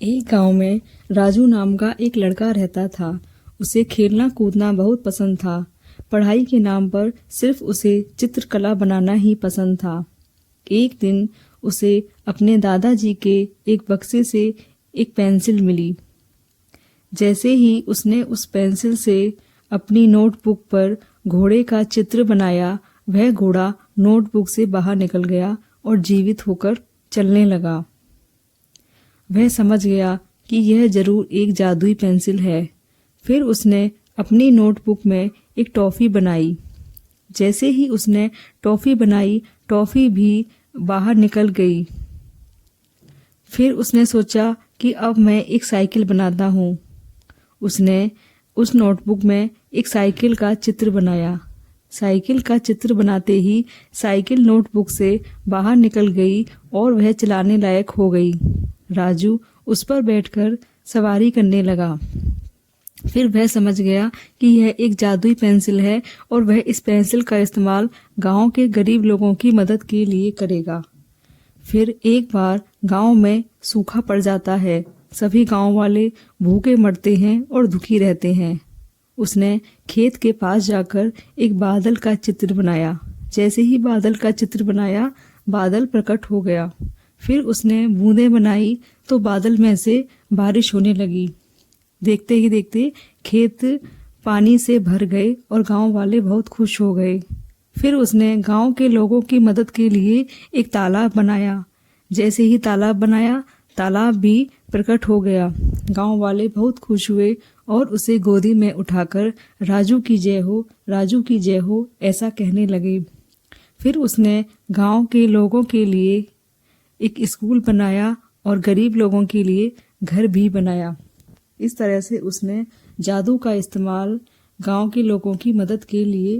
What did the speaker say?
एक गांव में राजू नाम का एक लड़का रहता था। उसे खेलना कूदना बहुत पसंद था। पढ़ाई के नाम पर सिर्फ उसे चित्रकला बनाना ही पसंद था। एक दिन उसे अपने दादाजी के एक बक्से से एक पेंसिल मिली। जैसे ही उसने उस पेंसिल से अपनी नोटबुक पर घोड़े का चित्र बनाया, वह घोड़ा नोटबुक से बाहर निकल गया और जीवित होकर चलने लगा। वह समझ गया कि यह जरूर एक जादुई पेंसिल है। फिर उसने अपनी नोटबुक में एक टॉफ़ी बनाई। जैसे ही उसने टॉफ़ी बनाई, टॉफ़ी भी बाहर निकल गई। फिर उसने सोचा कि अब मैं एक साइकिल बनाता हूँ। उसने उस नोटबुक में एक साइकिल का चित्र बनाया। साइकिल का चित्र बनाते ही साइकिल नोटबुक से बाहर निकल गई और वह चलाने लायक हो गई। राजू उस पर बैठकर सवारी करने लगा। फिर वह समझ गया कि यह एक जादुई पेंसिल है और वह इस पेंसिल का इस्तेमाल गांव के गरीब लोगों की मदद के लिए करेगा। फिर एक बार गांव में सूखा पड़ जाता है। सभी गांव वाले भूखे मरते हैं और दुखी रहते हैं। उसने खेत के पास जाकर एक बादल का चित्र बनाया। जैसे ही बादल का चित्र बनाया, बादल प्रकट हो गया। फिर उसने बूंदें बनाई तो बादल में से बारिश होने लगी। देखते ही देखते खेत पानी से भर गए और गांव वाले बहुत खुश हो गए। फिर उसने गांव के लोगों की मदद के लिए एक तालाब बनाया। जैसे ही तालाब बनाया, तालाब भी प्रकट हो गया। गांव वाले बहुत खुश हुए और उसे गोदी में उठाकर राजू की जय हो, राजू की जय हो ऐसा कहने लगे। फिर उसने गांव के लोगों के लिए एक स्कूल बनाया और गरीब लोगों के लिए घर भी बनाया। इस तरह से उसने जादू का इस्तेमाल गांव के लोगों की मदद के लिए